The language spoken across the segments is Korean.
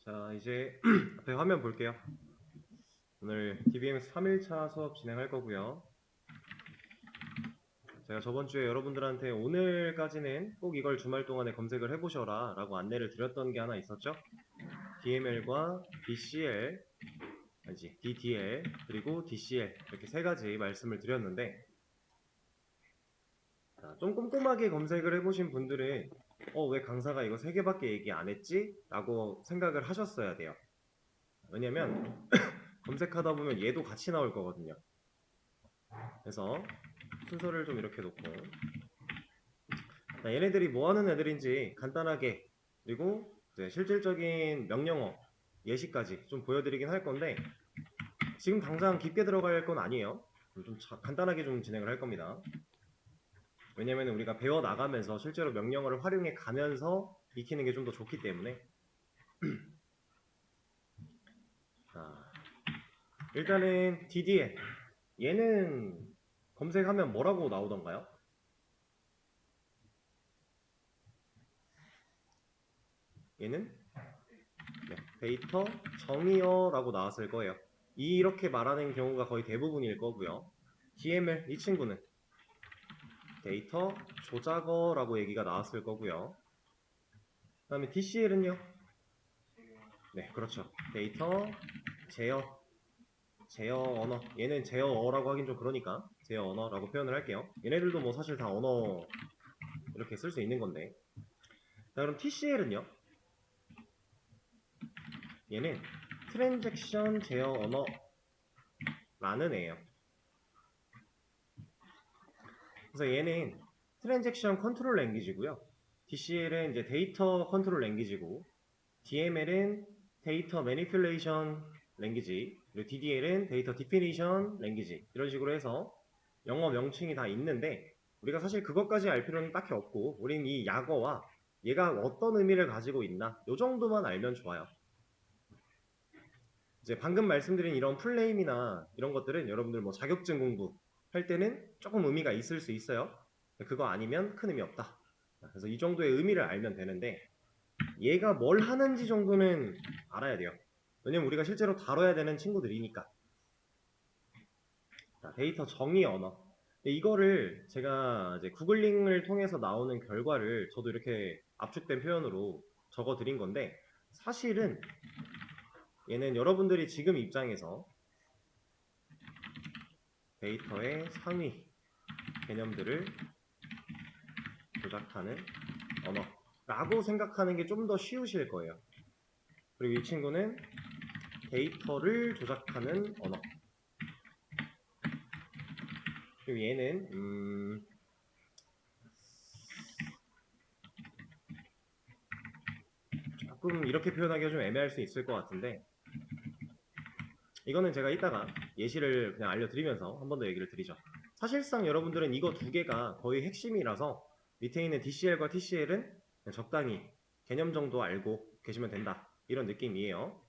자, 이제 앞에 화면 볼게요. 오늘 DBMS 3일차 수업 진행할 거고요. 제가 저번 주에 여러분들한테 오늘까지는 꼭 이걸 주말 동안에 검색을 해보셔라 라고 안내를 드렸던 게 하나 있었죠. DML과 DCL, 아니지, DDL, 그리고 DCL 이렇게 세 가지 말씀을 드렸는데, 자, 좀 꼼꼼하게 검색을 해보신 분들은 왜 강사가 이거 세 개밖에 얘기 안 했지? 라고 생각을 하셨어야 돼요. 왜냐면 검색하다 보면 얘도 같이 나올 거거든요. 그래서 순서를 좀 이렇게 놓고, 얘네들이 뭐 하는 애들인지 간단하게, 그리고 이제 실질적인 명령어 예시까지 좀 보여드리긴 할 건데, 지금 당장 깊게 들어갈 건 아니에요. 좀 간단하게 좀 진행을 할 겁니다. 왜냐면 우리가 배워 나가면서 실제로 명령어를 활용해 가면서 익히는 게 좀 더 좋기 때문에. 자, 일단은 DDL, 얘는 검색하면 뭐라고 나오던가요? 얘는 데이터 정의어라고 나왔을 거예요. 이렇게 말하는 경우가 거의 대부분일 거고요. DML, 이 친구는 데이터 조작어라고 얘기가 나왔을 거고요. 그 다음에 DCL은요? 네, 그렇죠. 데이터 제어 언어. 얘는 제어어라고 하긴 좀 그러니까 제어 언어라고 표현을 할게요. 얘네들도 뭐 사실 다 언어 이렇게 쓸 수 있는 건데. 자, 그럼 TCL은요? 얘는 트랜잭션 제어 언어라는 애예요. 그래서 얘는 트랜잭션 컨트롤 랭귀지고요. DCL은 이제 데이터 컨트롤 랭귀지고, DML은 데이터 매니플레이션 랭귀지, 그리고 DDL은 데이터 디피니션 랭귀지, 이런 식으로 해서 영어 명칭이 다 있는데, 우리가 사실 그것까지 알 필요는 딱히 없고, 우린 이 약어와 얘가 어떤 의미를 가지고 있나, 요 정도만 알면 좋아요. 이제 방금 말씀드린 이런 플레임이나 이런 것들은 여러분들 뭐 자격증 공부 할 때는 조금 의미가 있을 수 있어요. 그거 아니면 큰 의미 없다. 그래서 이 정도의 의미를 알면 되는데, 얘가 뭘 하는지 정도는 알아야 돼요. 왜냐면 우리가 실제로 다뤄야 되는 친구들이니까. 자, 데이터 정의 언어. 이거를 제가 이제 구글링을 통해서 나오는 결과를 저도 이렇게 압축된 표현으로 적어 드린 건데, 사실은 얘는 여러분들이 지금 입장에서 데이터의 상위 개념들을 조작하는 언어라고 생각하는 게 좀 더 쉬우실 거예요. 그리고 이 친구는 데이터를 조작하는 언어. 그리고 얘는 조금 이렇게 표현하기가 좀 애매할 수 있을 것 같은데, 이거는 제가 이따가 예시를 그냥 알려드리면서 한 번 더 얘기를 드리죠. 사실상 여러분들은 이거 두 개가 거의 핵심이라서 밑에 있는 DCL과 TCL은 적당히 개념 정도 알고 계시면 된다, 이런 느낌이에요.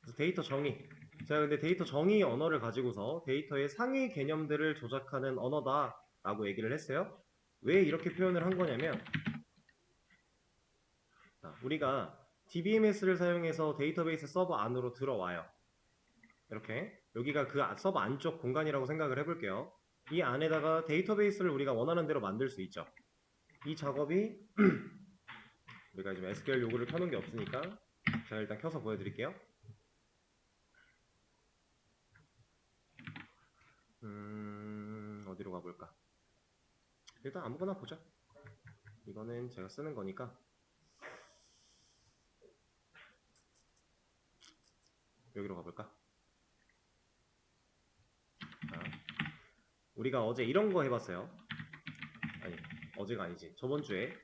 그래서 데이터 정의, 제가 근데 데이터 정의 언어를 가지고서 데이터의 상위 개념들을 조작하는 언어다 라고 얘기를 했어요. 왜 이렇게 표현을 한 거냐면, 우리가 DBMS를 사용해서 데이터베이스 서버 안으로 들어와요. 이렇게 여기가 그 서버 안쪽 공간이라고 생각을 해볼게요. 이 안에다가 데이터베이스를 우리가 원하는 대로 만들 수 있죠. 이 작업이 우리가 지금 SQL 요구를 켜놓은 게 없으니까 제가 일단 켜서 보여드릴게요. 어디로 가볼까? 일단 아무거나 보자. 이거는 제가 쓰는 거니까 여기로 가볼까? 자, 우리가 어제 이런 거 해봤어요. 아니, 어제가 아니지. 저번 주에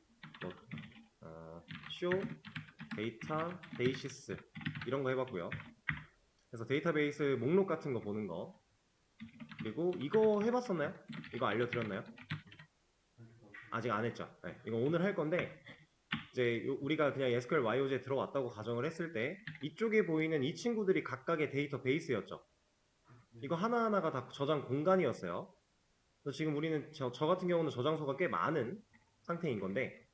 쇼 데이터 베이시스 이런 거 해봤고요. 그래서 데이터베이스 목록 같은 거 보는 거, 그리고 이거 해봤었나요? 이거 알려드렸나요? 아직 안 했죠. 네, 이거 오늘 할 건데, 이제 우리가 그냥 SQL YOJ에 들어왔다고 가정을 했을 때 이쪽에 보이는 이 친구들이 각각의 데이터베이스였죠. 이거 하나하나가 다 저장 공간이었어요. 그래서 지금 우리는 저 같은 경우는 저장소가 꽤 많은 상태인 건데,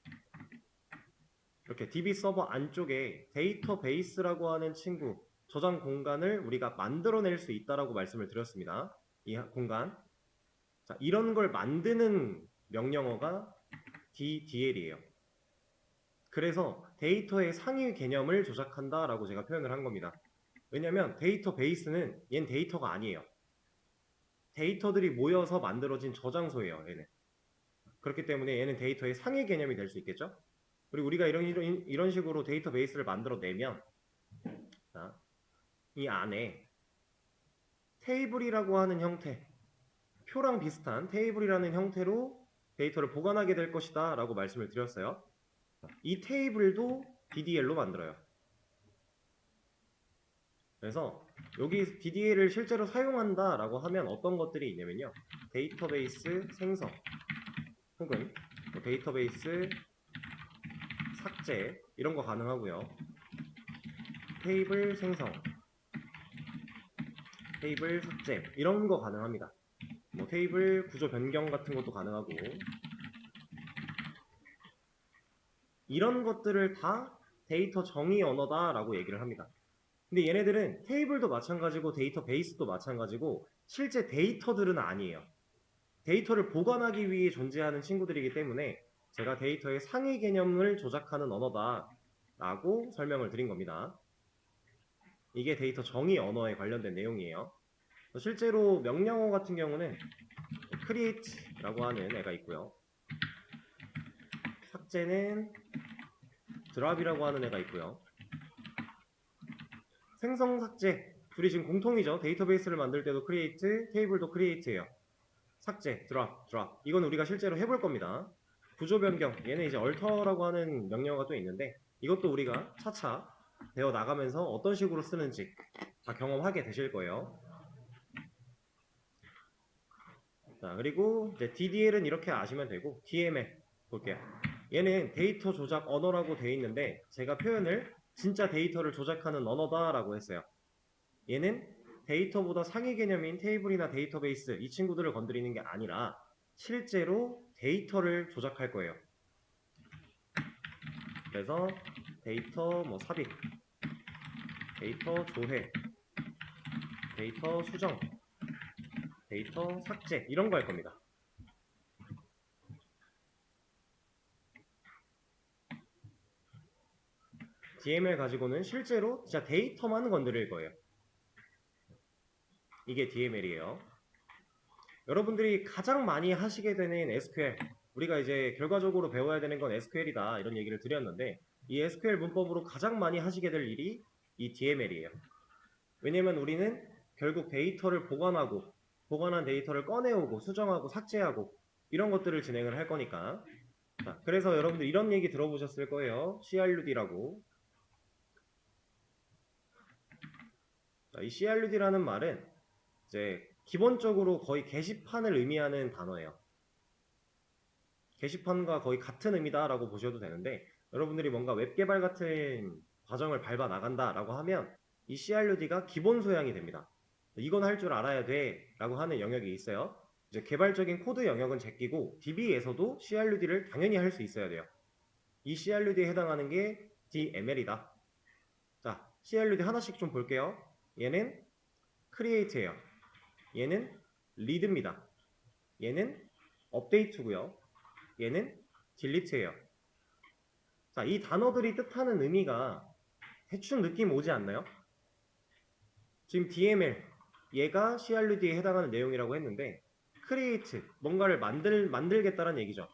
이렇게 DB 서버 안쪽에 데이터베이스라고 하는 친구 저장 공간을 우리가 만들어낼 수 있다라고 말씀을 드렸습니다. 이 공간. 자, 이런 걸 만드는 명령어가 DDL이에요. 그래서 데이터의 상위 개념을 조작한다라고 제가 표현을 한 겁니다. 왜냐면 데이터베이스는 얘는 데이터가 아니에요. 데이터들이 모여서 만들어진 저장소예요. 얘는. 그렇기 때문에 얘는 데이터의 상위 개념이 될 수 있겠죠? 그리고 우리가 이런 식으로 데이터베이스를 만들어내면 자, 이 안에 테이블이라고 하는 형태, 표랑 비슷한 테이블이라는 형태로 데이터를 보관하게 될 것이다 라고 말씀을 드렸어요. 이 테이블도 DDL로 만들어요. 그래서 여기 DDL을 실제로 사용한다 라고 하면 어떤 것들이 있냐면요, 데이터베이스 생성 혹은 데이터베이스 삭제 이런 거 가능하고요. 테이블 생성, 테이블 삭제 이런 거 가능합니다. 뭐 테이블 구조 변경 같은 것도 가능하고, 이런 것들을 다 데이터 정의 언어다 라고 얘기를 합니다. 근데 얘네들은 테이블도 마찬가지고 데이터베이스도 마찬가지고 실제 데이터들은 아니에요. 데이터를 보관하기 위해 존재하는 친구들이기 때문에 제가 데이터의 상위 개념을 조작하는 언어다 라고 설명을 드린 겁니다. 이게 데이터 정의 언어에 관련된 내용이에요. 실제로 명령어 같은 경우는 create라고 하는 애가 있고요. 삭제는 drop이라고 하는 애가 있고요. 생성, 삭제 둘이 지금 공통이죠. 데이터베이스를 만들 때도 create, 테이블도 create예요. 삭제, drop. 이건 우리가 실제로 해볼 겁니다. 구조 변경, 얘는 이제 alter라고 하는 명령어가 또 있는데 이것도 우리가 차차 배워 나가면서 어떤 식으로 쓰는지 다 경험하게 되실 거예요. 자, 그리고 이제 DDL은 이렇게 아시면 되고, DML 볼게요. 얘는 데이터 조작 언어라고 되어 있는데 제가 표현을 진짜 데이터를 조작하는 언어다라고 했어요. 얘는 데이터보다 상위 개념인 테이블이나 데이터베이스 이 친구들을 건드리는 게 아니라 실제로 데이터를 조작할 거예요. 그래서 데이터 뭐 삽입, 데이터 조회, 데이터 수정, 데이터 삭제 이런 거 할 겁니다. DML 가지고는 실제로 진짜 데이터만 건드릴 거예요. 이게 DML이에요. 여러분들이 가장 많이 하시게 되는 SQL, 우리가 이제 결과적으로 배워야 되는 건 SQL이다 이런 얘기를 드렸는데 이 SQL 문법으로 가장 많이 하시게 될 일이 이 DML이에요. 왜냐면 우리는 결국 데이터를 보관하고 보관한 데이터를 꺼내오고 수정하고 삭제하고 이런 것들을 진행을 할 거니까. 자, 그래서 여러분들 이런 얘기 들어보셨을 거예요. CRUD라고. 자, 이 CRUD라는 말은 이제 기본적으로 거의 게시판을 의미하는 단어예요. 게시판과 거의 같은 의미다라고 보셔도 되는데, 여러분들이 뭔가 웹 개발 같은 과정을 밟아 나간다라고 하면 이 CRUD가 기본 소양이 됩니다. 이건 할 줄 알아야 돼라고 하는 영역이 있어요. 이제 개발적인 코드 영역은 제끼고 DB에서도 CRUD를 당연히 할 수 있어야 돼요. 이 CRUD에 해당하는 게 DML이다. 자, CRUD 하나씩 좀 볼게요. 얘는 create예요. 얘는 read입니다. 얘는 update고요. 얘는 delete예요. 자, 이 단어들이 뜻하는 의미가 대충 느낌 오지 않나요? 지금 DML, 얘가 CRUD에 해당하는 내용이라고 했는데 create, 뭔가를 만들겠다는 얘기죠.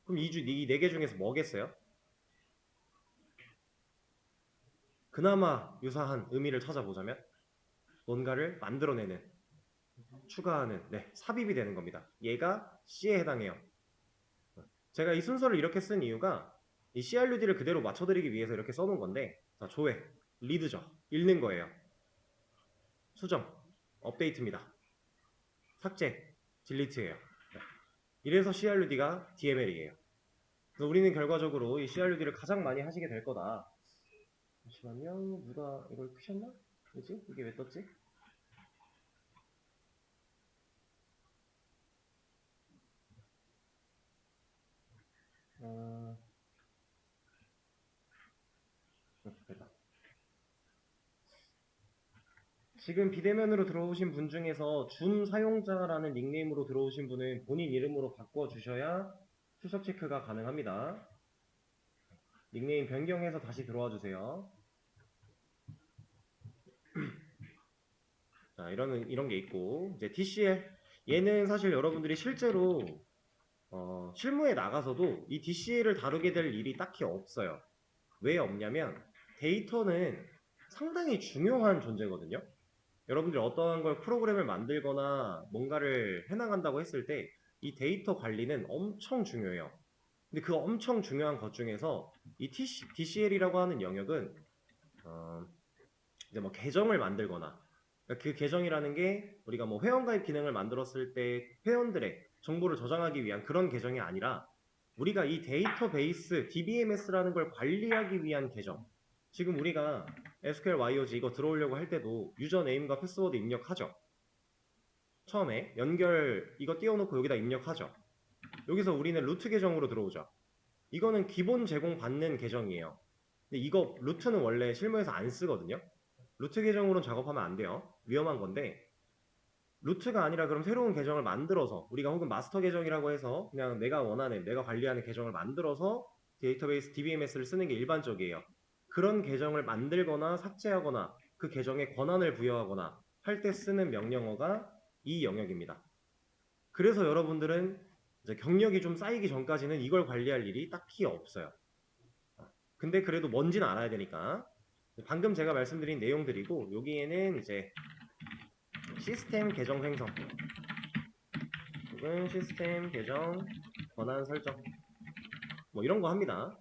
그럼 이 4개 중에서 뭐겠어요? 그나마 유사한 의미를 찾아보자면 뭔가를 만들어내는, 추가하는, 삽입이 되는 겁니다. 얘가 C에 해당해요. 제가 이 순서를 이렇게 쓴 이유가 이 CRUD를 그대로 맞춰드리기 위해서 이렇게 써놓은 건데, 자, 조회, 리드죠. 읽는 거예요. 수정, 업데이트입니다. 삭제, 딜리트예요. 이래서 CRUD가 DML이에요. 그래서 우리는 결과적으로 이 CRUD를 가장 많이 하시게 될 거다. 잠시만요. 누가 이걸 끄셨나? 뭐지? 이게 왜 떴지? 지금 비대면으로 들어오신 분 중에서 준 사용자라는 닉네임으로 들어오신 분은 본인 이름으로 바꿔주셔야 출석 체크가 가능합니다. 닉네임 변경해서 다시 들어와 주세요. 자, 이런 게 있고, 이제 TCL. 얘는 사실 여러분들이 실제로, 실무에 나가서도 이 DCL을 다루게 될 일이 딱히 없어요. 왜 없냐면, 데이터는 상당히 중요한 존재거든요. 여러분들이 어떠한 걸 프로그램을 만들거나 뭔가를 해나간다고 했을 때, 이 데이터 관리는 엄청 중요해요. 근데 그 엄청 중요한 것 중에서 이 DCL이라고 하는 영역은 이제 뭐 계정을 만들거나, 그러니까 그 계정이라는 게 우리가 뭐 회원가입 기능을 만들었을 때 회원들의 정보를 저장하기 위한 그런 계정이 아니라 우리가 이 데이터베이스 DBMS라는 걸 관리하기 위한 계정. 지금 우리가 SQL YOG 이거 들어오려고 할 때도 유저 네임과 패스워드 입력하죠. 처음에 연결 이거 띄워놓고 여기다 입력하죠. 여기서 우리는 루트 계정으로 들어오죠. 이거는 기본 제공받는 계정이에요. 근데 이거 루트는 원래 실무에서 안 쓰거든요. 루트 계정으로는 작업하면 안 돼요. 위험한 건데 루트가 아니라 그럼 새로운 계정을 만들어서 우리가 혹은 마스터 계정이라고 해서 그냥 내가 원하는 내가 관리하는 계정을 만들어서 데이터베이스 DBMS를 쓰는 게 일반적이에요. 그런 계정을 만들거나 삭제하거나 그 계정에 권한을 부여하거나 할 때 쓰는 명령어가 이 영역입니다. 그래서 여러분들은 이제 경력이 좀 쌓이기 전까지는 이걸 관리할 일이 딱히 없어요. 근데 그래도 뭔지는 알아야 되니까 방금 제가 말씀드린 내용들이고 여기에는 이제 시스템 계정 횡성 혹은 시스템 계정 권한 설정 뭐 이런 거 합니다.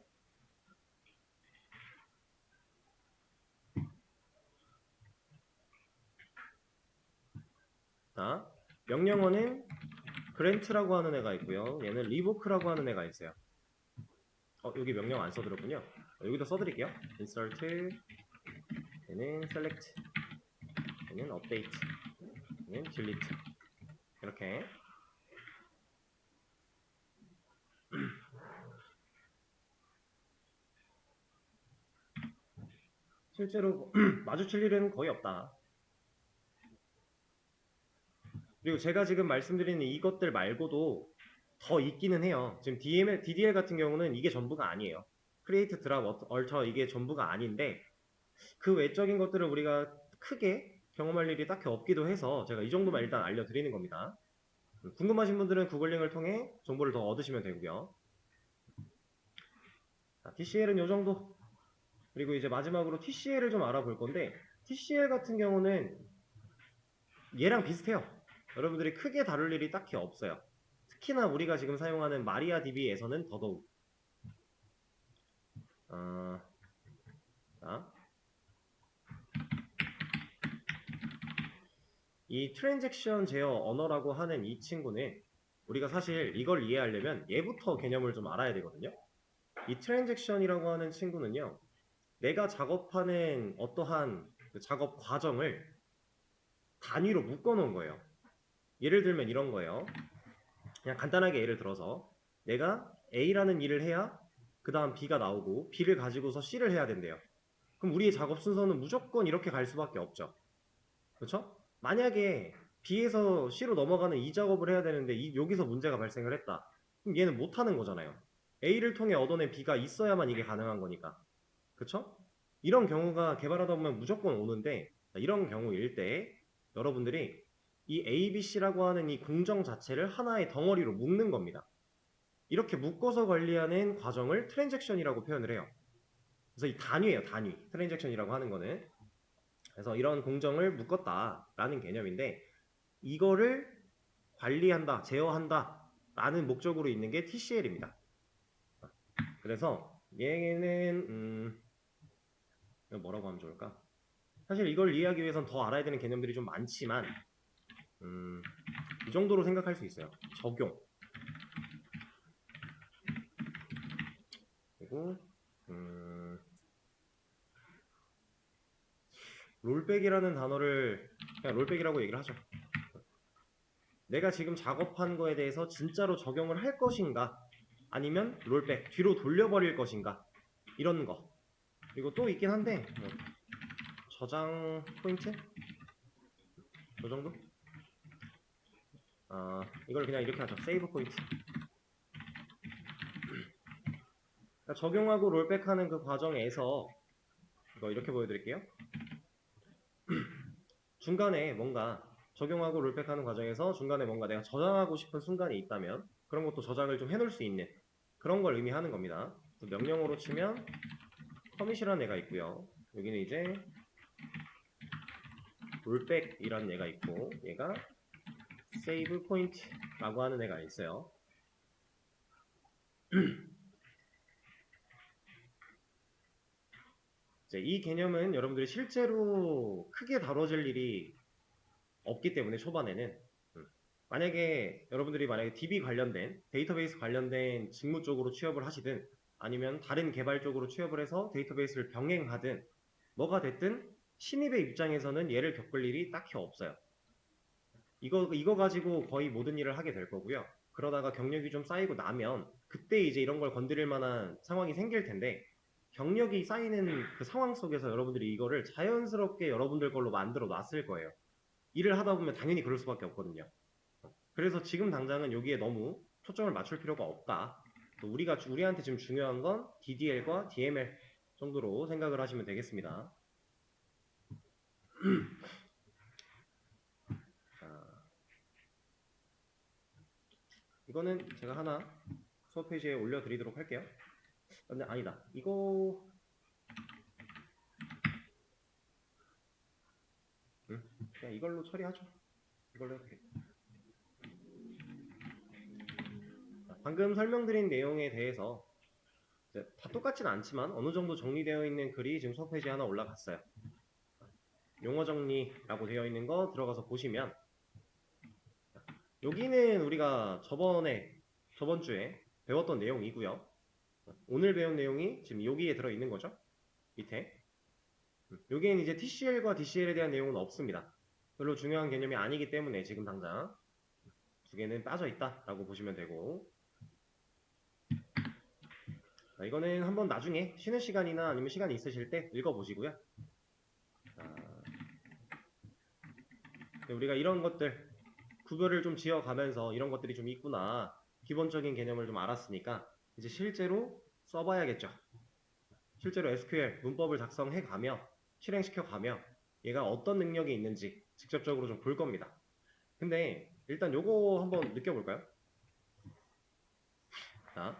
자, 명령어는 grant라고 하는 애가 있고요. 얘는 revoke라고 하는 애가 있어요. 여기 명령 안 써드렸군요. 여기다 써드릴게요. insert 얘는 select 얘는 update 얘는 delete 이렇게 실제로 마주칠 일은 거의 없다. 그리고 제가 지금 말씀드리는 이것들 말고도 더 있기는 해요. 지금 DDL 같은 경우는 이게 전부가 아니에요. Create, Drop, Alter 이게 전부가 아닌데 그 외적인 것들을 우리가 크게 경험할 일이 딱히 없기도 해서 제가 이 정도만 일단 알려드리는 겁니다. 궁금하신 분들은 구글링을 통해 정보를 더 얻으시면 되고요. 자, TCL은 이 정도. 그리고 이제 마지막으로 TCL을 좀 알아볼 건데 TCL 같은 경우는 얘랑 비슷해요. 여러분들이 크게 다룰 일이 딱히 없어요. 특히나 우리가 지금 사용하는 마리아DB에서는 더더욱. 자, 이 트랜잭션 제어 언어라고 하는 이 친구는 우리가 사실 이걸 이해하려면 얘부터 개념을 좀 알아야 되거든요. 이 트랜잭션이라고 하는 친구는요. 내가 작업하는 어떠한 그 작업 과정을 단위로 묶어 놓은 거예요. 예를 들면 이런 거예요. 그냥 간단하게 예를 들어서 내가 A라는 일을 해야 그 다음 B가 나오고 B를 가지고서 C를 해야 된대요. 그럼 우리의 작업 순서는 무조건 이렇게 갈 수밖에 없죠. 그렇죠? 만약에 B에서 C로 넘어가는 이 작업을 해야 되는데 여기서 문제가 발생을 했다. 그럼 얘는 못하는 거잖아요. A를 통해 얻어낸 B가 있어야만 이게 가능한 거니까. 그쵸? 이런 경우가 개발하다 보면 무조건 오는데 이런 경우일 때 여러분들이 이 ABC라고 하는 이 공정 자체를 하나의 덩어리로 묶는 겁니다. 이렇게 묶어서 관리하는 과정을 트랜잭션이라고 표현을 해요. 그래서 이 단위예요, 단위. 트랜잭션이라고 하는 거는. 그래서 이런 공정을 묶었다라는 개념인데 이거를 관리한다, 제어한다 라는 목적으로 있는 게 TCL입니다. 그래서 얘는 뭐라고 하면 좋을까? 사실 이걸 이해하기 위해선 더 알아야 되는 개념들이 좀 많지만 이 정도로 생각할 수 있어요. 적용 그리고 롤백이라는 단어를 그냥 롤백이라고 얘기를 하죠. 내가 지금 작업한 거에 대해서 진짜로 적용을 할 것인가 아니면 롤백 뒤로 돌려버릴 것인가 이런 거. 그리고 또 있긴 한데 저장 포인트 이 정도? 이걸 그냥 이렇게 하죠. 세이브 포인트. 그러니까 적용하고 롤백하는 그 과정에서 이거 이렇게 보여드릴게요. 중간에 뭔가 적용하고 롤백하는 과정에서 중간에 뭔가 내가 저장하고 싶은 순간이 있다면 그런 것도 저장을 좀 해놓을 수 있는 그런 걸 의미하는 겁니다. 명령어로 치면 커밋이라는 애가 있고요. 여기는 이제 롤백이라는 애가 있고 얘가 세이브 포인트라고 하는 애가 있어요. 이제 이 개념은 여러분들이 실제로 크게 다뤄질 일이 없기 때문에 초반에는 만약에 여러분들이 DB 관련된 데이터베이스 관련된 직무 쪽으로 취업을 하시든 아니면 다른 개발 쪽으로 취업을 해서 데이터베이스를 병행하든 뭐가 됐든 신입의 입장에서는 얘를 겪을 일이 딱히 없어요. 이거 가지고 거의 모든 일을 하게 될 거고요. 그러다가 경력이 좀 쌓이고 나면 그때 이제 이런 걸 건드릴 만한 상황이 생길 텐데 경력이 쌓이는 그 상황 속에서 여러분들이 이거를 자연스럽게 여러분들 걸로 만들어 놨을 거예요. 일을 하다 보면 당연히 그럴 수밖에 없거든요. 그래서 지금 당장은 여기에 너무 초점을 맞출 필요가 없다. 또 우리한테 지금 중요한 건 DDL과 DML 정도로 생각을 하시면 되겠습니다. 자, 이거는 제가 하나 수업 페이지에 올려드리도록 할게요. 근데 아니다. 이거 그냥 이걸로 처리하죠. 이걸로 해도 되겠다. 방금 설명드린 내용에 대해서 다 똑같진 않지만 어느 정도 정리되어 있는 글이 지금 수업 페이지에 하나 올라갔어요. 용어 정리라고 되어 있는 거 들어가서 보시면 여기는 우리가 저번 주에 배웠던 내용이고요. 오늘 배운 내용이 지금 여기에 들어있는 거죠. 밑에. 여기엔 이제 TCL과 DCL에 대한 내용은 없습니다. 별로 중요한 개념이 아니기 때문에 지금 당장 두 개는 빠져있다라고 보시면 되고 이거는 한번 나중에 쉬는 시간이나 아니면 시간이 있으실 때 읽어보시고요. 우리가 이런 것들 구별을 좀 지어가면서 이런 것들이 좀 있구나 기본적인 개념을 좀 알았으니까 이제 실제로 써봐야겠죠. 실제로 SQL 문법을 작성해가며 실행시켜가며 얘가 어떤 능력이 있는지 직접적으로 좀 볼 겁니다. 근데 일단 요거 한번 느껴볼까요? 자,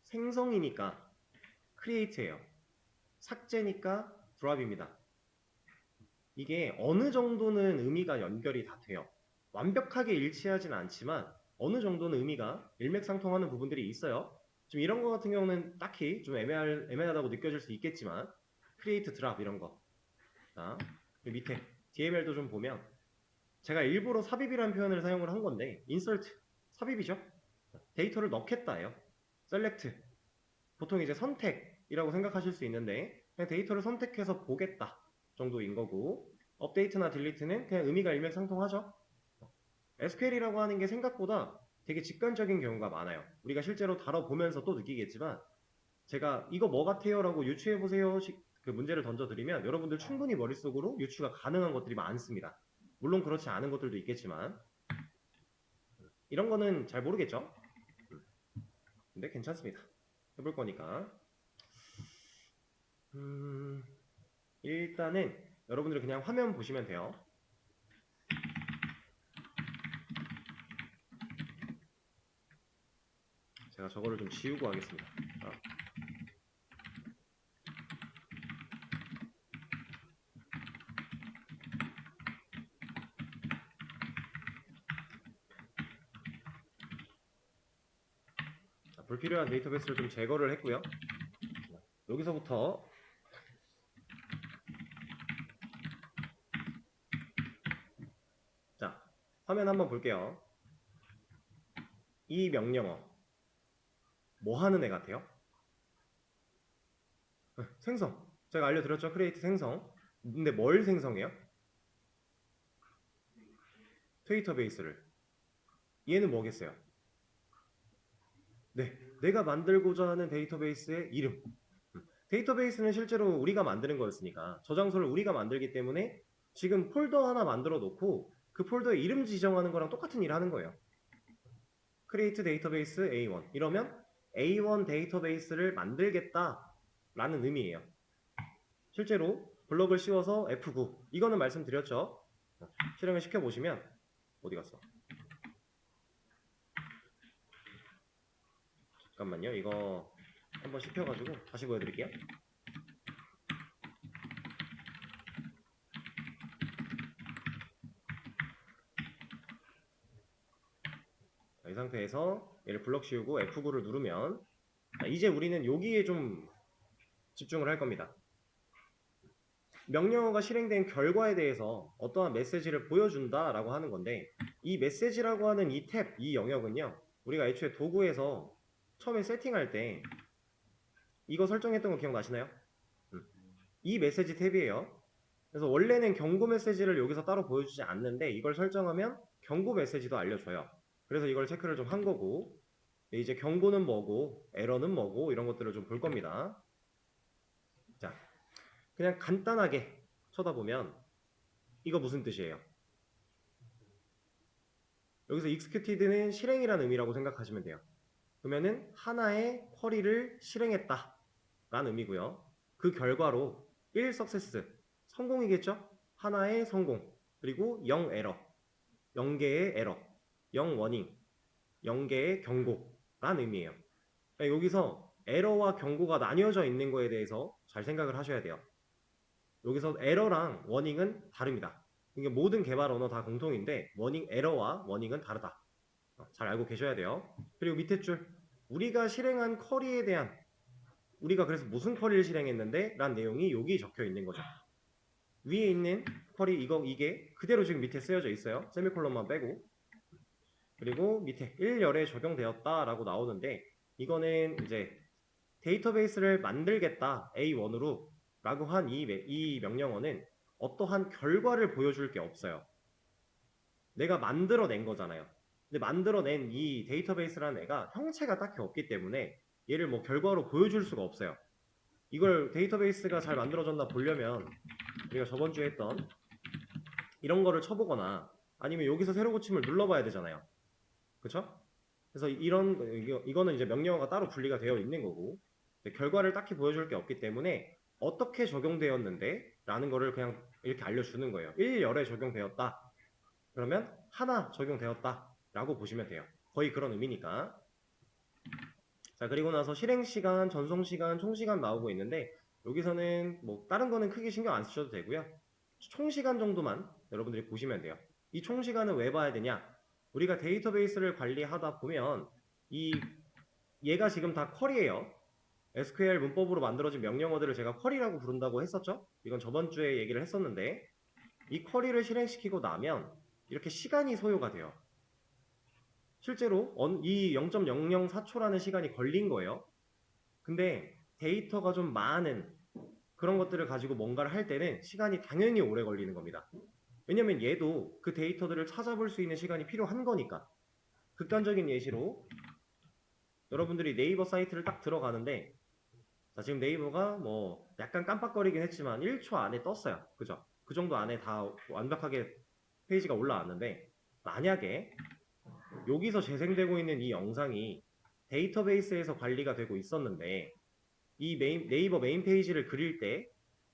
생성이니까 create예요. 삭제니까 drop입니다. 이게 어느 정도는 의미가 연결이 다 돼요. 완벽하게 일치하진 않지만 어느 정도는 의미가 일맥상통하는 부분들이 있어요. 지금 이런 거 같은 경우는 딱히 좀 애매하다고 느껴질 수 있겠지만 create, drop 이런 거. 자, 밑에 DML도 좀 보면 제가 일부러 삽입이라는 표현을 사용을 한 건데 insert, 삽입이죠. 데이터를 넣겠다예요. select, 보통 이제 선택이라고 생각하실 수 있는데 그냥 데이터를 선택해서 보겠다 정도인 거고 업데이트나 딜리트는 그냥 의미가 일맥상통하죠. SQL이라고 하는 게 생각보다 되게 직관적인 경우가 많아요. 우리가 실제로 다뤄보면서 또 느끼겠지만 제가 이거 뭐 같아요? 라고 유추해보세요 그 문제를 던져드리면 여러분들 충분히 머릿속으로 유추가 가능한 것들이 많습니다. 물론 그렇지 않은 것들도 있겠지만 이런 거는 잘 모르겠죠? 근데 괜찮습니다. 해볼 거니까 일단은 여러분들이 그냥 화면 보시면 돼요. 제가 저거를 좀 지우고 하겠습니다. 불필요한 데이터베이스를 좀 제거를 했고요. 여기서부터 자, 화면 한번 볼게요. 이 명령어 뭐 하는 애 같아요? 생성. 제가 알려드렸죠? 크리에이트 생성. 근데 뭘 생성해요? 데이터베이스를. 얘는 뭐겠어요? 네, 내가 만들고자 하는 데이터베이스의 이름. 데이터베이스는 실제로 우리가 만드는 거였으니까 저장소를 우리가 만들기 때문에 지금 폴더 하나 만들어 놓고 그 폴더에 이름 지정하는 거랑 똑같은 일을 하는 거예요. create database A1 이러면 A1 데이터베이스를 만들겠다라는 의미예요. 실제로 블럭을 씌워서 F9 이거는 말씀드렸죠. 실행을 시켜보시면 어디 갔어? 잠깐만요. 이거 한번 시켜가지고 다시 보여드릴게요. 이 상태에서 얘를 블럭 씌우고 F9를 누르면 이제 우리는 여기에 좀 집중을 할 겁니다. 명령어가 실행된 결과에 대해서 어떠한 메시지를 보여준다라고 하는 건데 이 메시지라고 하는 이 탭, 이 영역은요. 우리가 애초에 도구에서 처음에 세팅할 때 이거 설정했던 거 기억나시나요? 이 메시지 탭이에요. 그래서 원래는 경고 메시지를 여기서 따로 보여주지 않는데 이걸 설정하면 경고 메시지도 알려줘요. 그래서 이걸 체크를 좀 한 거고 이제 경고는 뭐고 에러는 뭐고 이런 것들을 좀 볼 겁니다. 자, 그냥 간단하게 쳐다보면 이거 무슨 뜻이에요? 여기서 executed는 실행이라는 의미라고 생각하시면 돼요. 그러면은 하나의 쿼리를 실행했다 라는 의미고요. 그 결과로 1 success 성공이겠죠? 하나의 성공 그리고 0 에러 0개의 에러 0 워닝 0개의 경고라는 의미예요. 그러니까 여기서 에러와 경고가 나뉘어져 있는 거에 대해서 잘 생각을 하셔야 돼요. 여기서 에러랑 워닝은 다릅니다. 이게 모든 개발 언어 다 공통인데 에러와 워닝은 다르다. 잘 알고 계셔야 돼요. 그리고 밑에 줄 우리가 실행한 쿼리에 대한 우리가 그래서 무슨 쿼리를 실행했는데 란 내용이 여기 적혀 있는 거죠. 위에 있는 쿼리 이게 그대로 지금 밑에 쓰여져 있어요. 세미콜론만 빼고 그리고 밑에 1열에 적용되었다 라고 나오는데 이거는 이제 데이터베이스를 만들겠다 A1으로 라고 한 이 명령어는 어떠한 결과를 보여줄 게 없어요. 내가 만들어낸 거잖아요. 근데 만들어낸 이 데이터베이스라는 애가 형체가 딱히 없기 때문에 얘를 뭐 결과로 보여줄 수가 없어요. 이걸 데이터베이스가 잘 만들어졌나 보려면 우리가 저번 주에 했던 이런 거를 쳐보거나 아니면 여기서 새로 고침을 눌러봐야 되잖아요. 그쵸? 그래서 이거는 이제 명령어가 따로 분리가 되어 있는 거고 결과를 딱히 보여줄 게 없기 때문에 어떻게 적용되었는데 라는 거를 그냥 이렇게 알려주는 거예요. 1열에 적용되었다. 그러면 하나 적용되었다 라고 보시면 돼요. 거의 그런 의미니까. 자, 그리고 나서 실행시간, 전송시간, 총시간 나오고 있는데 여기서는 뭐 다른 거는 크게 신경 안 쓰셔도 되고요. 총시간 정도만 여러분들이 보시면 돼요. 이 총시간은 왜 봐야 되냐? 우리가 데이터베이스를 관리하다 보면 얘가 지금 다 쿼리예요. SQL 문법으로 만들어진 명령어들을 제가 쿼리라고 부른다고 했었죠? 이건 저번 주에 얘기를 했었는데 이 쿼리를 실행시키고 나면 이렇게 시간이 소요가 돼요. 실제로 이 0.004초라는 시간이 걸린 거예요. 근데 데이터가 좀 많은 그런 것들을 가지고 뭔가를 할 때는 시간이 당연히 오래 걸리는 겁니다. 왜냐면 얘도 그 데이터들을 찾아볼 수 있는 시간이 필요한 거니까. 극단적인 예시로 여러분들이 네이버 사이트를 딱 들어가는데 자, 지금 네이버가 뭐 약간 깜빡거리긴 했지만 1초 안에 떴어요. 그죠? 그 정도 안에 다 완벽하게 페이지가 올라왔는데 만약에 여기서 재생되고 있는 이 영상이 데이터베이스에서 관리가 되고 있었는데 이 네이버 메인 페이지를 그릴 때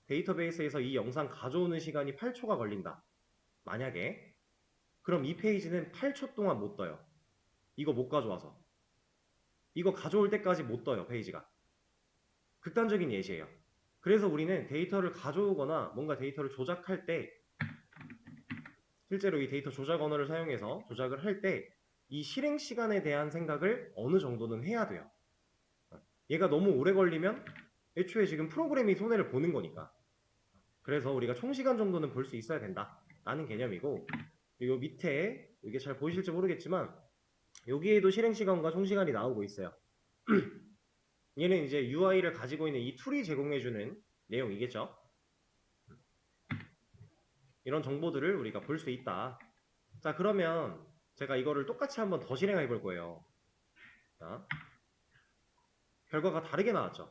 데이터베이스에서 이 영상 가져오는 시간이 8초가 걸린다. 만약에 그럼 이 페이지는 8초 동안 못 떠요. 이거 못 가져와서. 이거 가져올 때까지 못 떠요, 페이지가. 극단적인 예시예요. 그래서 우리는 데이터를 가져오거나 뭔가 데이터를 조작할 때 실제로 이 데이터 조작 언어를 사용해서 조작을 할 때 이 실행 시간에 대한 생각을 어느 정도는 해야 돼요. 얘가 너무 오래 걸리면 애초에 지금 프로그램이 손해를 보는 거니까. 그래서 우리가 총시간 정도는 볼 수 있어야 된다 라는 개념이고 그리고 밑에 이게 잘 보이실지 모르겠지만 여기에도 실행시간과 총시간이 나오고 있어요. 얘는 이제 UI를 가지고 있는 이 툴이 제공해주는 내용이겠죠. 이런 정보들을 우리가 볼 수 있다. 자, 그러면 제가 이거를 똑같이 한번 더 실행해 볼 거예요. 자, 결과가 다르게 나왔죠.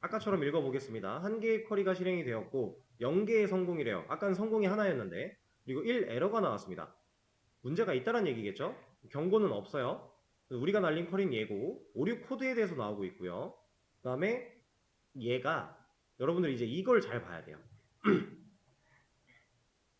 아까처럼 읽어보겠습니다. 1개의 쿼리가 실행이 되었고 0개의 성공이래요. 아까는 성공이 하나였는데 그리고 1 에러가 나왔습니다. 문제가 있다는 얘기겠죠? 경고는 없어요. 우리가 날린 쿼리는 얘고 오류 코드에 대해서 나오고 있고요. 그 다음에 얘가 여러분들이 이제 이걸 잘 봐야 돼요.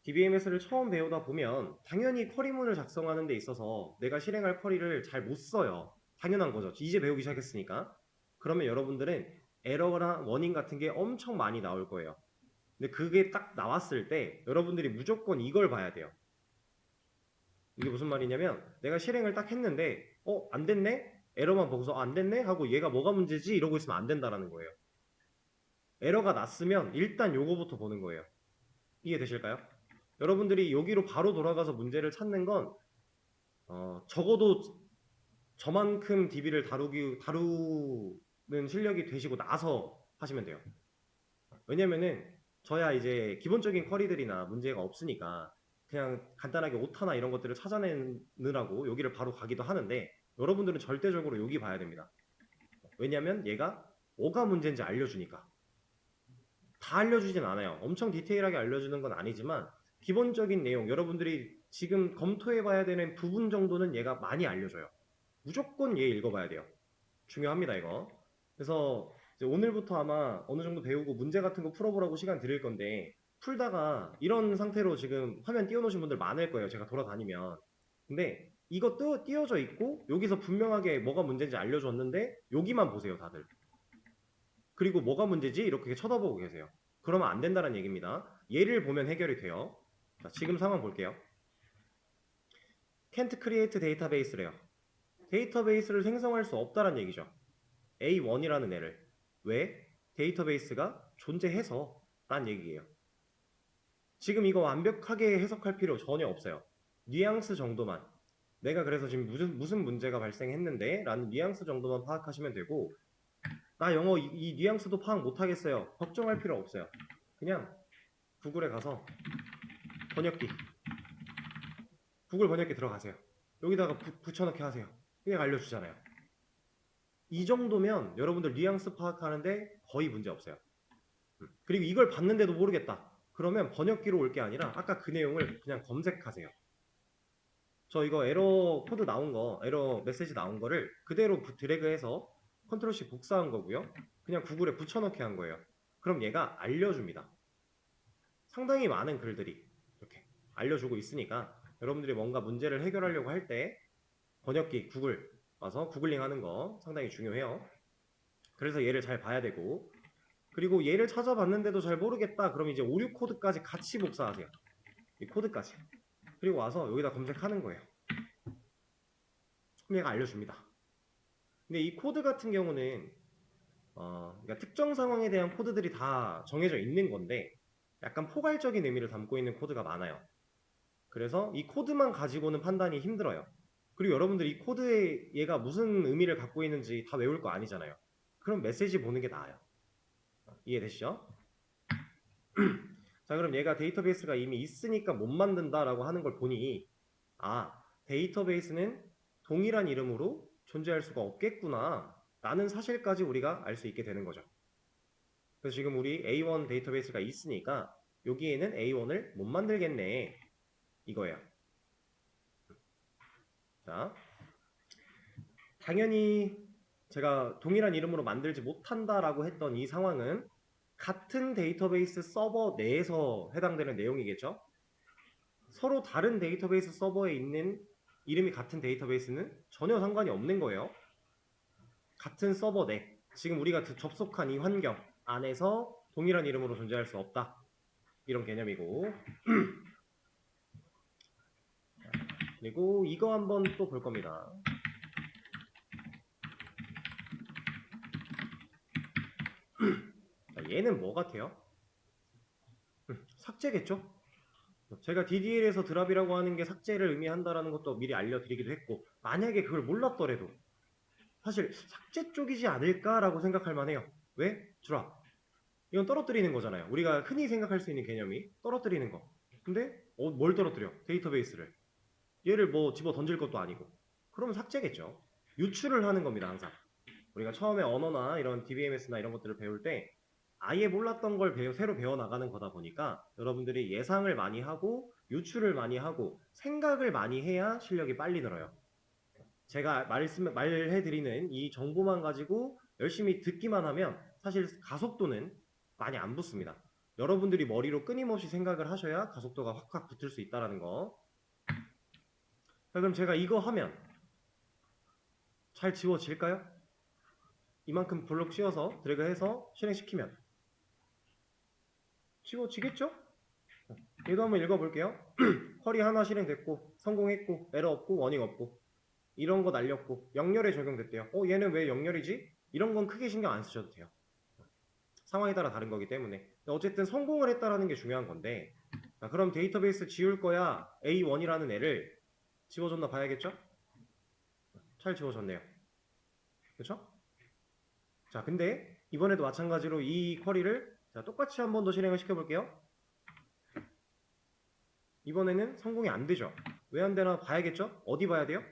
DBMS를 처음 배우다 보면 당연히 쿼리문을 작성하는 데 있어서 내가 실행할 쿼리를 잘 못 써요. 당연한 거죠. 이제 배우기 시작했으니까. 그러면 여러분들은 에러나 워닝 같은 게 엄청 많이 나올 거예요. 근데 그게 딱 나왔을 때 여러분들이 무조건 이걸 봐야 돼요. 이게 무슨 말이냐면 내가 실행을 딱 했는데 안 됐네? 에러만 보고서 안 됐네? 하고 얘가 뭐가 문제지? 이러고 있으면 안 된다라는 거예요. 에러가 났으면 일단 요거부터 보는 거예요. 이해되실까요? 여러분들이 여기로 바로 돌아가서 문제를 찾는 건 적어도 저만큼 DB를 다루는 실력이 되시고 나서 하시면 돼요. 왜냐면은 저야 이제 기본적인 쿼리들이나 문제가 없으니까 그냥 간단하게 오타나 이런 것들을 찾아내느라고 여기를 바로 가기도 하는데 여러분들은 절대적으로 여기 봐야 됩니다. 왜냐면 얘가 뭐가 문제인지 알려주니까. 다 알려주진 않아요. 엄청 디테일하게 알려주는 건 아니지만 기본적인 내용, 여러분들이 지금 검토해봐야 되는 부분 정도는 얘가 많이 알려줘요. 무조건 얘 읽어봐야 돼요. 중요합니다, 이거. 그래서 이제 오늘부터 아마 어느 정도 배우고 문제 같은 거 풀어보라고 시간 드릴 건데 풀다가 이런 상태로 지금 화면 띄워놓으신 분들 많을 거예요. 제가 돌아다니면. 근데 이거 띄워져 있고 여기서 분명하게 뭐가 문제인지 알려줬는데 여기만 보세요, 다들. 그리고 뭐가 문제지? 이렇게 쳐다보고 계세요. 그러면 안 된다는 얘기입니다. 얘를 보면 해결이 돼요. 자, 지금 상황 볼게요. can't create database래요. 데이터베이스를 생성할 수 없다는 얘기죠. A1이라는 애를. 왜? 데이터베이스가 존재해서 란 얘기예요. 지금 이거 완벽하게 해석할 필요 전혀 없어요. 뉘앙스 정도만. 내가 그래서 지금 무슨 문제가 발생했는데 라는 뉘앙스 정도만 파악하시면 되고 나 영어 이 뉘앙스도 파악 못하겠어요. 걱정할 필요 없어요. 그냥 구글에 가서 번역기 구글 번역기 들어가세요. 여기다가 붙여넣기 하세요. 그냥 알려주잖아요. 이 정도면 여러분들 뉘앙스 파악하는데 거의 문제 없어요. 그리고 이걸 봤는데도 모르겠다. 그러면 번역기로 올 게 아니라 아까 그 내용을 그냥 검색하세요. 저 이거 에러 코드 나온 거, 에러 메시지 나온 거를 그대로 드래그해서 컨트롤 C 복사한 거고요. 그냥 구글에 붙여넣기 한 거예요. 그럼 얘가 알려줍니다. 상당히 많은 글들이 이렇게 알려주고 있으니까 여러분들이 뭔가 문제를 해결하려고 할 때 번역기 구글 와서 구글링 하는 거 상당히 중요해요. 그래서 얘를 잘 봐야 되고 그리고 얘를 찾아봤는데도 잘 모르겠다. 그럼 이제 오류 코드까지 같이 복사하세요. 이 코드까지. 그리고 와서 여기다 검색하는 거예요. 그럼 얘가 알려줍니다. 근데 이 코드 같은 경우는 그러니까 특정 상황에 대한 코드들이 다 정해져 있는 건데 약간 포괄적인 의미를 담고 있는 코드가 많아요. 그래서 이 코드만 가지고는 판단이 힘들어요. 그리고 여러분들 이 코드에 얘가 무슨 의미를 갖고 있는지 다 외울 거 아니잖아요. 그럼 메시지 보는 게 나아요. 이해되시죠? 자, 그럼 얘가 데이터베이스가 이미 있으니까 못 만든다라고 하는 걸 보니 데이터베이스는 동일한 이름으로 존재할 수가 없겠구나 라는 사실까지 우리가 알 수 있게 되는 거죠. 그래서 지금 우리 A1 데이터베이스가 있으니까 여기에는 A1을 못 만들겠네 이거예요. 자, 당연히 제가 동일한 이름으로 만들지 못한다라고 했던 이 상황은 같은 데이터베이스 서버 내에서 해당되는 내용이겠죠. 서로 다른 데이터베이스 서버에 있는 이름이 같은 데이터베이스는 전혀 상관이 없는 거예요. 같은 서버 내, 지금 우리가 접속한 이 환경 안에서 동일한 이름으로 존재할 수 없다. 이런 개념이고 그리고 이거 한번 또 볼 겁니다. 자, 얘는 뭐 같아요? 삭제겠죠? 제가 DDL에서 드랍이라고 하는 게 삭제를 의미한다라는 것도 미리 알려드리기도 했고 만약에 그걸 몰랐더라도 사실 삭제 쪽이지 않을까라고 생각할 만해요. 왜? 드랍. 이건 떨어뜨리는 거잖아요. 우리가 흔히 생각할 수 있는 개념이 떨어뜨리는 거. 근데 뭘 떨어뜨려? 데이터베이스를. 얘를 뭐 집어 던질 것도 아니고. 그러면 삭제겠죠. 유출을 하는 겁니다, 항상. 우리가 처음에 언어나 이런 DBMS나 이런 것들을 배울 때 아예 몰랐던 걸 새로 배워나가는 거다 보니까 여러분들이 예상을 많이 하고 유추를 많이 하고 생각을 많이 해야 실력이 빨리 늘어요. 제가 말해드리는 이 정보만 가지고 열심히 듣기만 하면 사실 가속도는 많이 안 붙습니다. 여러분들이 머리로 끊임없이 생각을 하셔야 가속도가 확확 붙을 수 있다는 거. 자, 그럼 제가 이거 하면 잘 지워질까요? 이만큼 블록 씌워서 드래그해서 실행시키면 지워지겠죠? 얘도 한번 읽어볼게요. 쿼리 하나 실행됐고 성공했고 에러 없고 워닝 없고 이런 거 날렸고 영렬에 적용됐대요. 얘는 왜 영렬이지? 이런 건 크게 신경 안 쓰셔도 돼요. 상황에 따라 다른 거기 때문에. 어쨌든 성공을 했다라는 게 중요한 건데, 자, 그럼 데이터베이스 지울 거야 A1이라는 애를 지워줬나 봐야겠죠? 잘 지워졌네요. 그쵸? 자, 근데 이번에도 마찬가지로 이 쿼리를 똑같이 한 번 더 실행을 시켜볼게요. 이번에는 성공이 안 되죠. 왜 안 되나 봐야겠죠? 어디 봐야 돼요?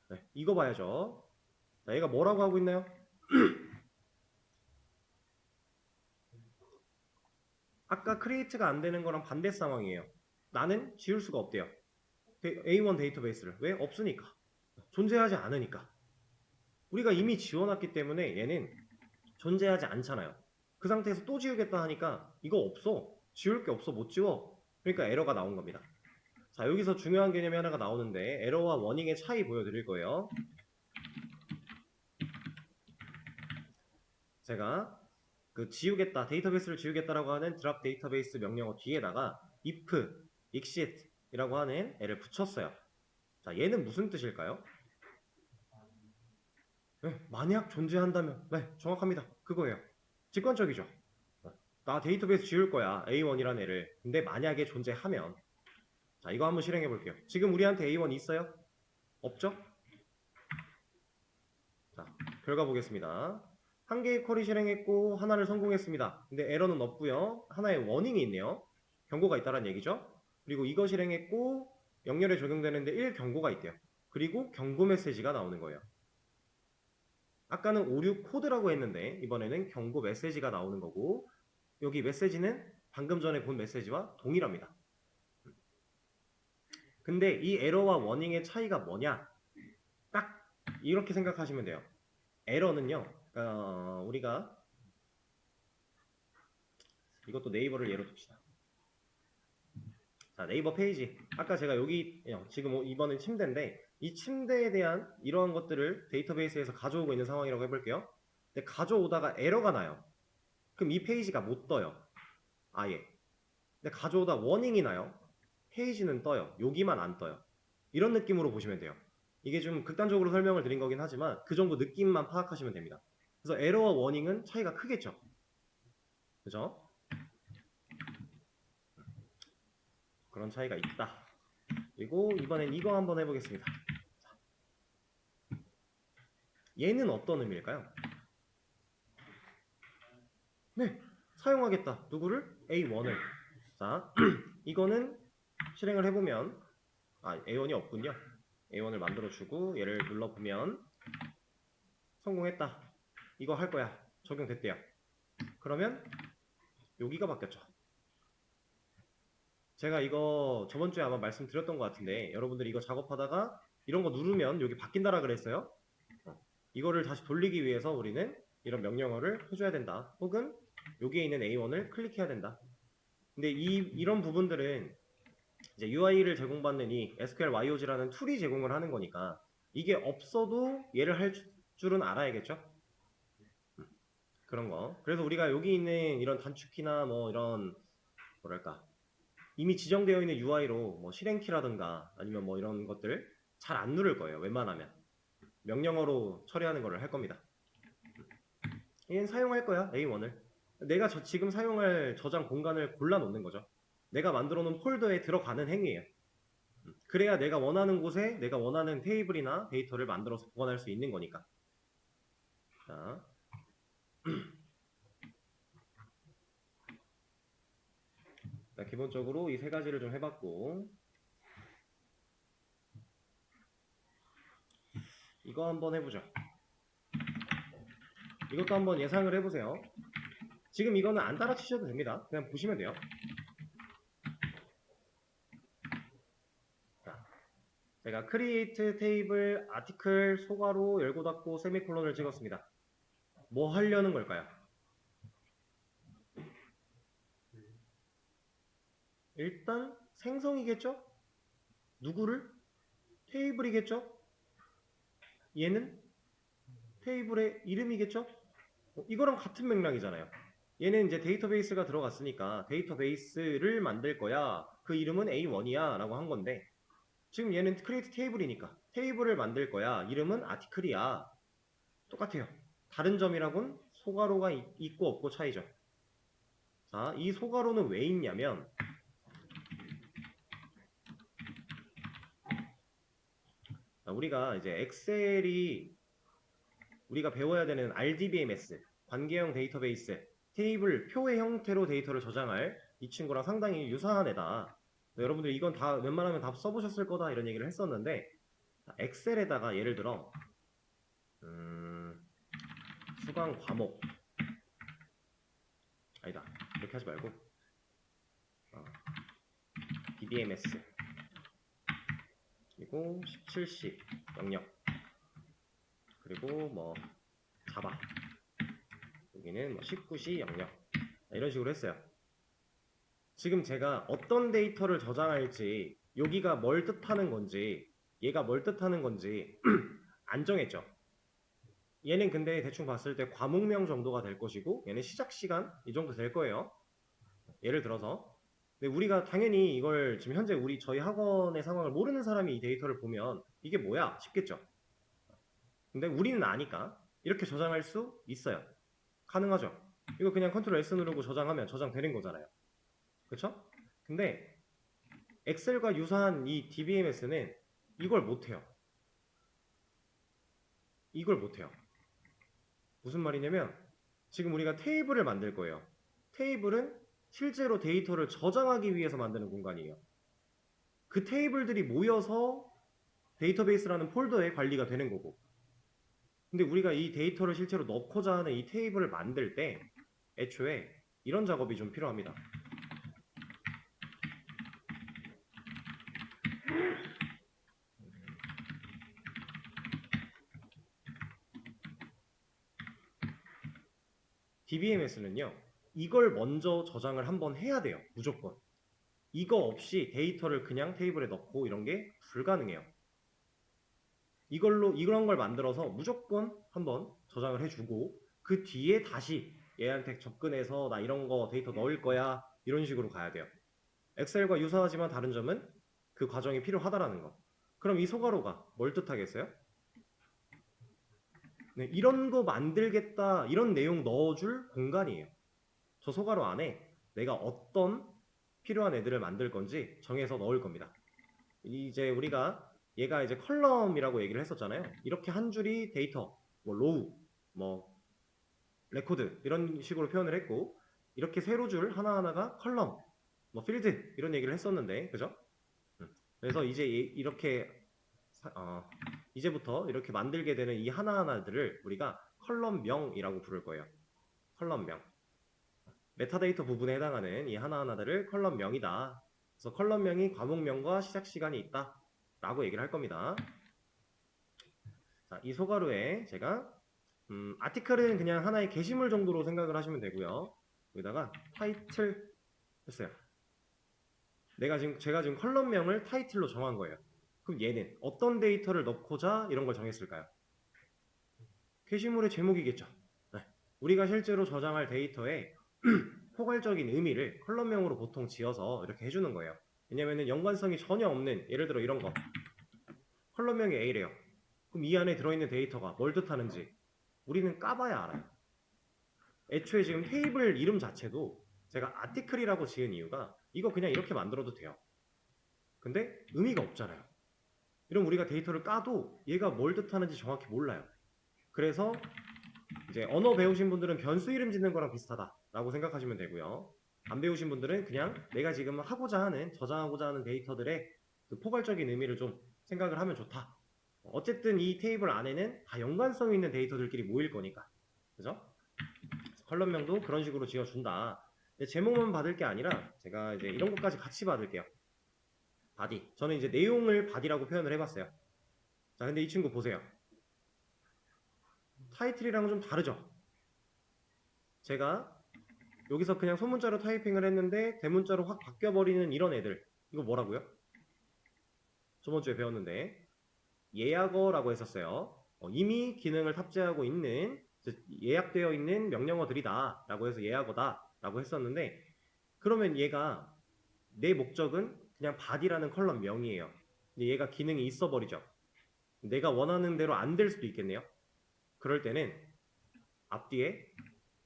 네, 이거 봐야죠. 자, 얘가 뭐라고 하고 있나요? 아까 크리에이트가 안 되는 거랑 반대 상황이에요. 나는 지울 수가 없대요. A1 데이터베이스를. 왜? 없으니까. 존재하지 않으니까. 우리가 이미 지워놨기 때문에 얘는 존재하지 않잖아요. 그 상태에서 또 지우겠다 하니까 이거 없어. 지울 게 없어. 못 지워. 그러니까 에러가 나온 겁니다. 자, 여기서 중요한 개념이 하나가 나오는데 에러와 워닝의 차이 보여드릴 거예요. 제가 그 지우겠다, 데이터베이스를 지우겠다라고 하는 드랍 데이터베이스 명령어 뒤에다가 if, exit 이라고 하는 애를 붙였어요. 자, 얘는 무슨 뜻일까요? 네, 만약 존재한다면, 네, 정확합니다. 그거예요. 직관적이죠. 나 데이터베이스 지울 거야, A1이라는 애를. 근데 만약에 존재하면, 자, 이거 한번 실행해 볼게요. 지금 우리한테 A1 있어요? 없죠? 자, 결과 보겠습니다. 한 개의 쿼리 실행했고 하나를 성공했습니다. 근데 에러는 없고요. 하나의 워닝이 있네요. 경고가 있다는 얘기죠. 그리고 이거 실행했고 영렬에 적용되는데 1 경고가 있대요. 그리고 경고 메시지가 나오는 거예요. 아까는 오류 코드라고 했는데 이번에는 경고 메시지가 나오는 거고 여기 메시지는 방금 전에 본 메시지와 동일합니다. 근데 이 에러와 워닝의 차이가 뭐냐? 딱 이렇게 생각하시면 돼요. 에러는요. 우리가 이것도 네이버를 예로 둡시다. 자, 네이버 페이지. 아까 제가 여기 지금 이번엔 침대인데 이 침대에 대한 이러한 것들을 데이터베이스에서 가져오고 있는 상황이라고 해볼게요. 근데 가져오다가 에러가 나요. 그럼 이 페이지가 못 떠요. 아예. 근데 가져오다 워닝이 나요. 페이지는 떠요. 여기만 안 떠요. 이런 느낌으로 보시면 돼요. 이게 좀 극단적으로 설명을 드린 거긴 하지만 그 정도 느낌만 파악하시면 됩니다. 그래서 에러와 워닝은 차이가 크겠죠. 그죠? 그런 차이가 있다. 그리고 이번엔 이거 한번 해보겠습니다. 얘는 어떤 의미일까요? 네, 사용하겠다. 누구를? A1을. 자, 이거는 실행을 해보면 A1이 없군요. A1을 만들어주고 얘를 눌러보면 성공했다. 이거 할 거야. 적용됐대요. 그러면 여기가 바뀌었죠. 제가 이거 저번 주에 아마 말씀드렸던 것 같은데 여러분들이 이거 작업하다가 이런 거 누르면 여기 바뀐다라 그랬어요. 이거를 다시 돌리기 위해서 우리는 이런 명령어를 해줘야 된다. 혹은 여기에 있는 A1을 클릭해야 된다. 근데 이런 부분들은 이제 UI를 제공받는 이 SQL YOG라는 툴이 제공을 하는 거니까 이게 없어도 얘를 할 줄은 알아야겠죠? 그런 거. 그래서 우리가 여기 있는 이런 단축키나 뭐 이런 뭐랄까 이미 지정되어 있는 UI로 뭐 실행키라든가 아니면 뭐 이런 것들 잘 안 누를 거예요. 웬만하면. 명령어로 처리하는 거를 할 겁니다. 얘는 사용할 거야, A1을. 내가 지금 사용할 저장 공간을 골라 놓는 거죠. 내가 만들어 놓은 폴더에 들어가는 행위예요. 그래야 내가 원하는 곳에 내가 원하는 테이블이나 데이터를 만들어서 보관할 수 있는 거니까. 자. 자, 기본적으로 이 세 가지를 좀 해봤고 이거 한번 해보죠. 이것도 한번 예상을 해보세요. 지금 이거는 안 따라치셔도 됩니다. 그냥 보시면 돼요. 자, 제가 create table article 소괄호 열고 닫고 세미콜론을 찍었습니다. 뭐 하려는 걸까요? 일단 생성이겠죠? 누구를? 테이블이겠죠? 얘는 테이블의 이름이겠죠? 이거랑 같은 맥락이잖아요. 얘는 이제 데이터베이스가 들어갔으니까 데이터베이스를 만들 거야. 그 이름은 A1이야 라고 한 건데 지금 얘는 create 테이블이니까 테이블을 만들 거야. 이름은 아티클이야. 똑같아요. 다른 점이라곤 소괄호가 있고 없고 차이죠. 자, 이 소괄호는 왜 있냐면 우리가 이제 엑셀이 우리가 배워야 되는 RDBMS, 관계형 데이터베이스, 테이블, 표의 형태로 데이터를 저장할 이 친구랑 상당히 유사한 애다. 여러분들 이건 다 웬만하면 다 써보셨을 거다 이런 얘기를 했었는데 엑셀에다가 예를 들어 수강 과목 아니다 이렇게 하지 말고 DBMS 그리고 17시 영역 그리고 뭐 자바 여기는 뭐 19시 영역 이런 식으로 했어요. 지금 제가 어떤 데이터를 저장할지 여기가 뭘 뜻하는 건지 얘가 뭘 뜻하는 건지 안 정했죠. 얘는 근데 대충 봤을 때 과목명 정도가 될 것이고 얘는 시작 시간 이 정도 될 거예요. 예를 들어서 근데 우리가 당연히 이걸 지금 현재 저희 학원의 상황을 모르는 사람이 이 데이터를 보면 이게 뭐야 싶겠죠. 근데 우리는 아니까 이렇게 저장할 수 있어요. 가능하죠. 이거 그냥 컨트롤 S 누르고 저장하면 저장되는 거잖아요. 그쵸? 근데 엑셀과 유사한 이 DBMS는 이걸 못해요. 이걸 못해요. 무슨 말이냐면 지금 우리가 테이블을 만들 거예요. 테이블은 실제로 데이터를 저장하기 위해서 만드는 공간이에요. 그 테이블들이 모여서 데이터베이스라는 폴더에 관리가 되는 거고 근데 우리가 이 데이터를 실제로 넣고자 하는 이 테이블을 만들 때 애초에 이런 작업이 좀 필요합니다. DBMS는요. 이걸 먼저 저장을 한번 해야 돼요. 무조건. 이거 없이 데이터를 그냥 테이블에 넣고 이런 게 불가능해요. 이런 걸 만들어서 무조건 한번 저장을 해주고 그 뒤에 다시 얘한테 접근해서 나 이런 거 데이터 넣을 거야 이런 식으로 가야 돼요. 엑셀과 유사하지만 다른 점은 그 과정이 필요하다라는 거. 그럼 이 소괄호가 뭘 뜻하겠어요? 네, 이런 거 만들겠다 이런 내용 넣어줄 공간이에요. 저 소괄호 안에 내가 어떤 필요한 애들을 만들 건지 정해서 넣을 겁니다. 이제 우리가 얘가 이제 컬럼이라고 얘기를 했었잖아요. 이렇게 한 줄이 데이터, 뭐 로우, 뭐 레코드 이런 식으로 표현을 했고 이렇게 세로 줄 하나하나가 컬럼, 뭐 필드 이런 얘기를 했었는데 그죠? 그래서 이제 이렇게 이제부터 이렇게 만들게 되는 이 하나하나들을 우리가 컬럼명이라고 부를 거예요. 컬럼명. 메타데이터 부분에 해당하는 이 하나하나들을 컬럼명이다. 그래서 컬럼명이 과목명과 시작 시간이 있다. 라고 얘기를 할 겁니다. 자, 이 소괄호에 제가 아티클은 그냥 하나의 게시물 정도로 생각을 하시면 되고요. 여기다가 타이틀 했어요. 제가 지금 컬럼명을 타이틀로 정한 거예요. 그럼 얘는 어떤 데이터를 넣고자 이런 걸 정했을까요? 게시물의 제목이겠죠. 네. 우리가 실제로 저장할 데이터에 포괄적인 의미를 컬럼명으로 보통 지어서 이렇게 해주는 거예요. 왜냐면은 연관성이 전혀 없는 예를 들어 이런 거 컬럼명이 A래요. 그럼 이 안에 들어있는 데이터가 뭘 뜻하는지 우리는 까봐야 알아요. 애초에 지금 테이블 이름 자체도 제가 아티클이라고 지은 이유가 이거 그냥 이렇게 만들어도 돼요. 근데 의미가 없잖아요. 이럼 우리가 데이터를 까도 얘가 뭘 뜻하는지 정확히 몰라요. 그래서 이제 언어 배우신 분들은 변수 이름 짓는 거랑 비슷하다라고 생각하시면 되고요. 안 배우신 분들은 그냥 내가 지금 저장하고자 하는 데이터들의 그 포괄적인 의미를 좀 생각을 하면 좋다. 어쨌든 이 테이블 안에는 다 연관성 있는 데이터들끼리 모일 거니까 그죠? 컬럼명도 그런 식으로 지어준다. 근데 제목만 받을 게 아니라 제가 이제 이런 것까지 같이 받을게요. 바디. 저는 이제 내용을 바디라고 표현을 해봤어요. 자, 근데 이 친구 보세요. 타이틀이랑은 좀 다르죠? 제가 여기서 그냥 소문자로 타이핑을 했는데 대문자로 확 바뀌어버리는 이런 애들. 이거 뭐라고요? 저번주에 배웠는데 예약어라고 했었어요. 이미 기능을 탑재하고 있는 예약되어 있는 명령어들이다 라고 해서 예약어다 라고 했었는데, 그러면 얘가 내 목적은 그냥 body라는 컬럼 명이에요. 근데 얘가 기능이 있어 버리죠. 내가 원하는 대로 안 될 수도 있겠네요. 그럴 때는 앞뒤에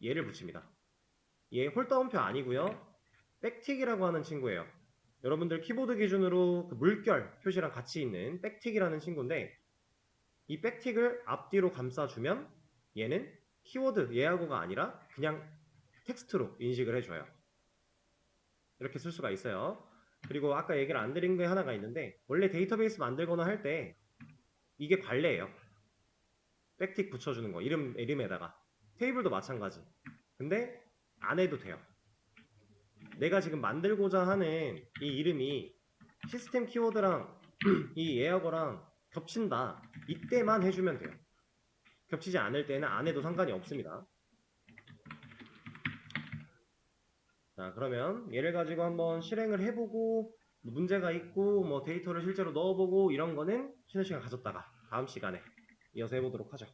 얘를 붙입니다. 얘 홀다운표 아니고요, 백틱이라고 하는 친구예요. 여러분들 키보드 기준으로 그 물결 표시랑 같이 있는 백틱이라는 친구인데, 이 백틱을 앞뒤로 감싸주면 얘는 키워드 예약어가 아니라 그냥 텍스트로 인식을 해줘요. 이렇게 쓸 수가 있어요. 그리고 아까 얘기를 안 드린 게 하나가 있는데, 원래 데이터베이스 만들거나 할 때 이게 관례예요. 백틱 붙여주는 거, 이름에다가. 테이블도 마찬가지. 근데 안 해도 돼요. 내가 지금 만들고자 하는 이 이름이 시스템 키워드랑 이 예약어랑 겹친다, 이때만 해주면 돼요. 겹치지 않을 때는 안 해도 상관이 없습니다. 자, 그러면 얘를 가지고 한번 실행을 해보고 문제가 있고 뭐 데이터를 실제로 넣어보고 이런 거는 쉬는 시간 가졌다가 다음 시간에 이어서 해보도록 하죠.